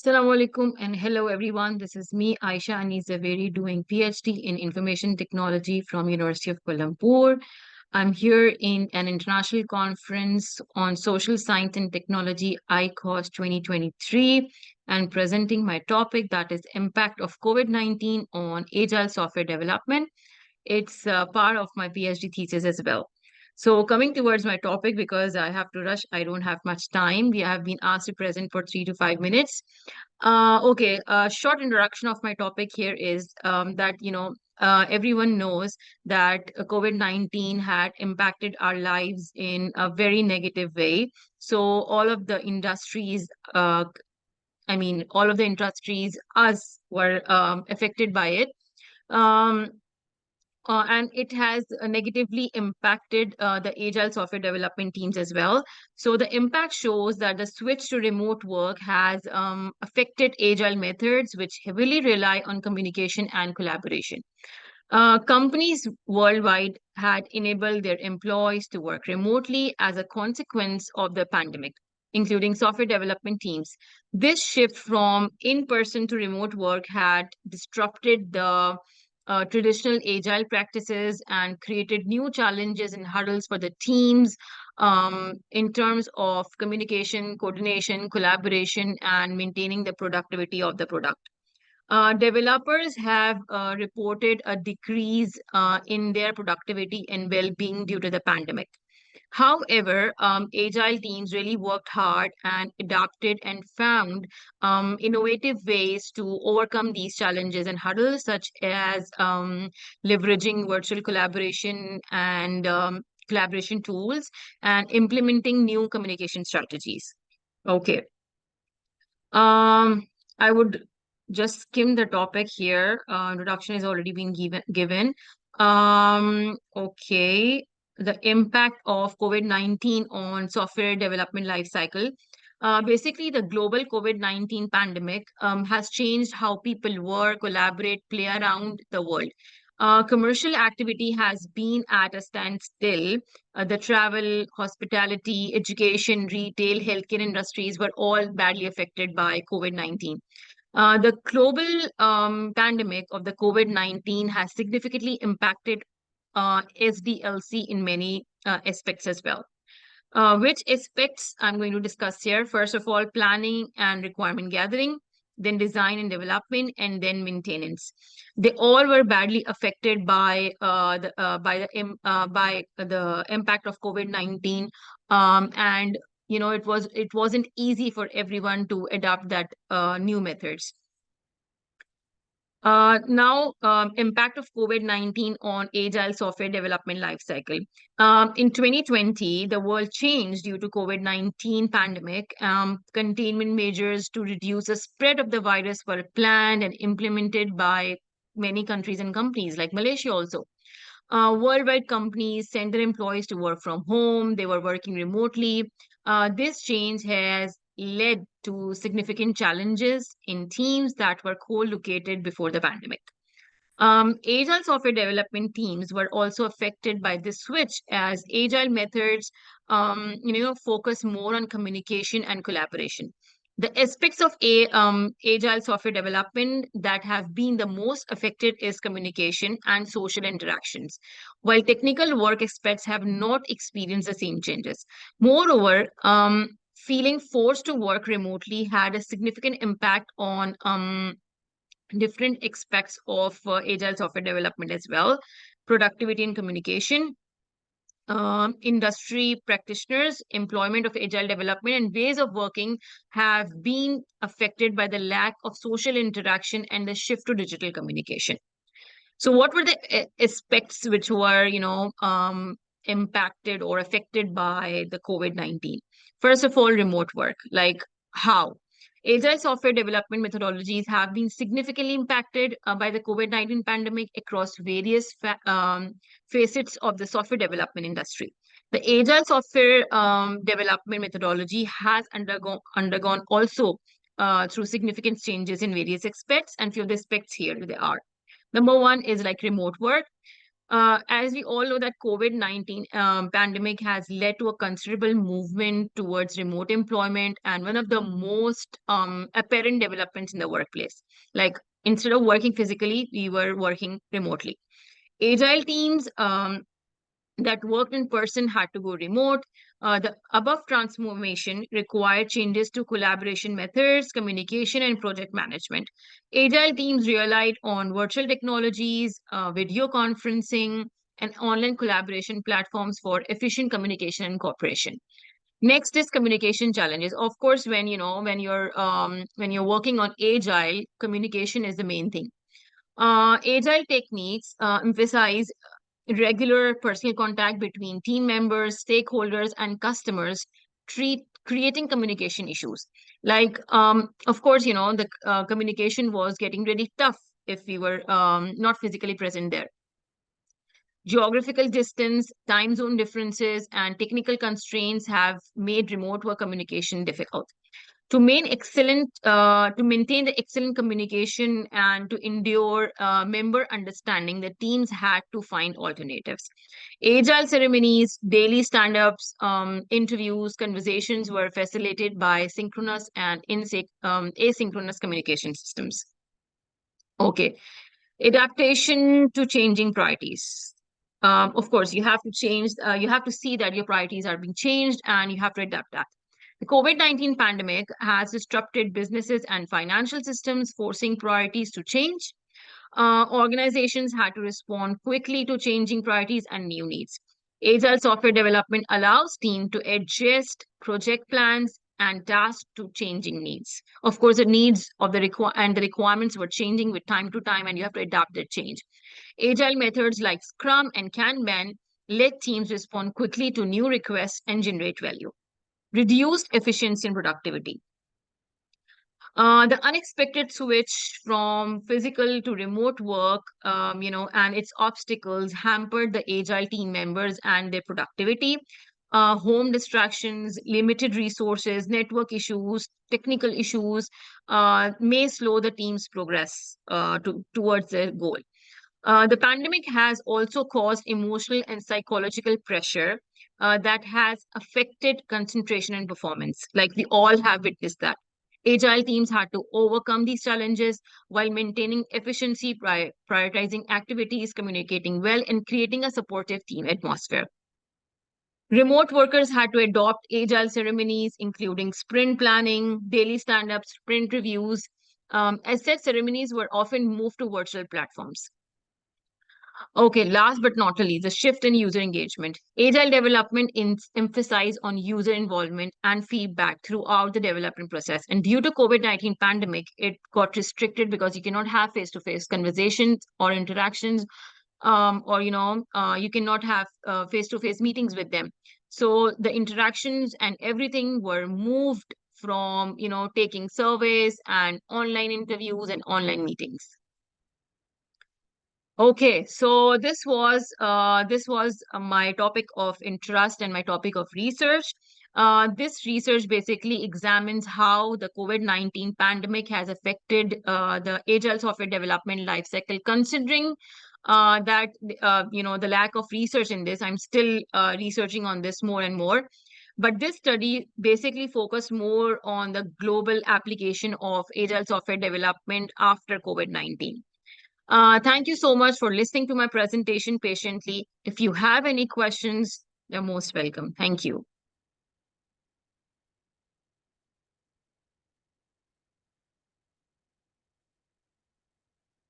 Assalamu alaikum and hello everyone. This is me, Aisha Anis Zaveri, doing PhD in Information Technology from University of Kuala Lumpur. I'm here in an international conference on social science and technology, ICOS 2023, and presenting my topic, that is impact of COVID-19 on agile software development. It's part of my PhD thesis as well. So coming towards my topic, because I have to rush, I don't have much time. We have been asked to present for 3 to 5 minutes. Okay, a short introduction of my topic here is that, everyone knows that COVID-19 had impacted our lives in a very negative way. So all of the industries, all of the industries, us were affected by it. Um, and it has negatively impacted the agile software development teams as well. So the impact shows that the switch to remote work has affected agile methods, which heavily rely on communication and collaboration. Companies worldwide had enabled their employees to work remotely as a consequence of the pandemic, including software development teams. This shift from in-person to remote work had disrupted the traditional agile practices and created new challenges and hurdles for the teams in terms of communication, coordination, collaboration, and maintaining the productivity of the product. Developers have reported a decrease in their productivity and well-being due to the pandemic. However, agile teams really worked hard and adapted and found innovative ways to overcome these challenges and hurdles, such as leveraging virtual collaboration and collaboration tools and implementing new communication strategies. Okay. I would just skim the topic here. Introduction has already been given. Okay. The impact of COVID-19 on software development lifecycle. Basically, the global COVID-19 pandemic has changed how people work, collaborate, play around the world. Commercial activity has been at a standstill. The travel, hospitality, education, retail, healthcare industries were all badly affected by COVID-19. The global pandemic of the COVID-19 has significantly impacted SDLC in many aspects as well. Which aspects I'm going to discuss here? First of all, planning and requirement gathering, then design and development, and then maintenance. They all were badly affected by the impact of COVID-19, and it wasn't easy for everyone to adapt that new methods. Now, impact of COVID-19 on agile software development lifecycle. In 2020, the world changed due to COVID-19 pandemic. Containment measures to reduce the spread of the virus were planned and implemented by many countries and companies like Malaysia also. Worldwide companies sent their employees to work from home. They were working remotely. This change has led to significant challenges in teams that were co-located before the pandemic. Agile software development teams were also affected by this switch, as agile methods, focus more on communication and collaboration. The aspects of agile software development that have been the most affected is communication and social interactions, while technical work aspects have not experienced the same changes. Moreover, feeling forced to work remotely had a significant impact on different aspects of agile software development as well. Productivity and communication, industry practitioners, employment of agile development, and ways of working have been affected by the lack of social interaction and the shift to digital communication. So what were the aspects which were, impacted or affected by the COVID-19? First of all, remote work. Like how? Agile software development methodologies have been significantly impacted by the COVID-19 pandemic across various facets of the software development industry. The agile software development methodology has undergone also through significant changes in various aspects, and few of the aspects here they are. Number one is like remote work. As we all know that COVID-19 pandemic has led to a considerable movement towards remote employment and one of the most apparent developments in the workplace. Like instead of working physically, we were working remotely. Agile teams that worked in person had to go remote. The above transformation required changes to collaboration methods, communication, and project management. Agile teams relied on virtual technologies, video conferencing, and online collaboration platforms for efficient communication and cooperation. Next is communication challenges. Of course, when you're working on agile, communication is the main thing. Agile techniques emphasize regular personal contact between team members, stakeholders, and customers, creating communication issues. Like, of course, the communication was getting really tough if we were not physically present there. Geographical distance, time zone differences, and technical constraints have made remote work communication difficult to maintain the excellent communication and to endure member understanding. The teams had to find alternatives. Agile ceremonies, daily stand-ups, interviews, conversations were facilitated by synchronous and asynchronous communication systems. Okay, adaptation to changing priorities. Of course, you have to you have to see that your priorities are being changed and you have to adapt that. The COVID-19 pandemic has disrupted businesses and financial systems, forcing priorities to change. Organizations had to respond quickly to changing priorities and new needs. Agile software development allows teams to adjust project plans and tasks to changing needs. Of course, the needs of the requirements were changing with time to time, and you have to adapt that change. Agile methods like Scrum and Kanban let teams respond quickly to new requests and generate value. Reduced efficiency and productivity. The unexpected switch from physical to remote work, and its obstacles hampered the agile team members and their productivity. Home distractions, limited resources, network issues, technical issues may slow the team's progress towards their goal. The pandemic has also caused emotional and psychological pressure that has affected concentration and performance. Like we all have witnessed that. Agile teams had to overcome these challenges while maintaining efficiency, prioritizing activities, communicating well, and creating a supportive team atmosphere. Remote workers had to adopt agile ceremonies, including sprint planning, daily stand-ups, sprint reviews. As said, ceremonies were often moved to virtual platforms. Okay, last but not least, the shift in user engagement. Agile development emphasize on user involvement and feedback throughout the development process. And due to COVID-19 pandemic, it got restricted because you cannot have face-to-face conversations or interactions, you cannot have face-to-face meetings with them. So the interactions and everything were moved from, taking surveys and online interviews and online meetings. Okay, so this was my topic of interest and my topic of research. This research basically examines how the COVID-19 pandemic has affected the agile software development lifecycle. Considering that the lack of research in this, I'm still researching on this more and more. But this study basically focused more on the global application of agile software development after COVID-19. Thank you so much for listening to my presentation patiently. If you have any questions, you're most welcome. Thank you.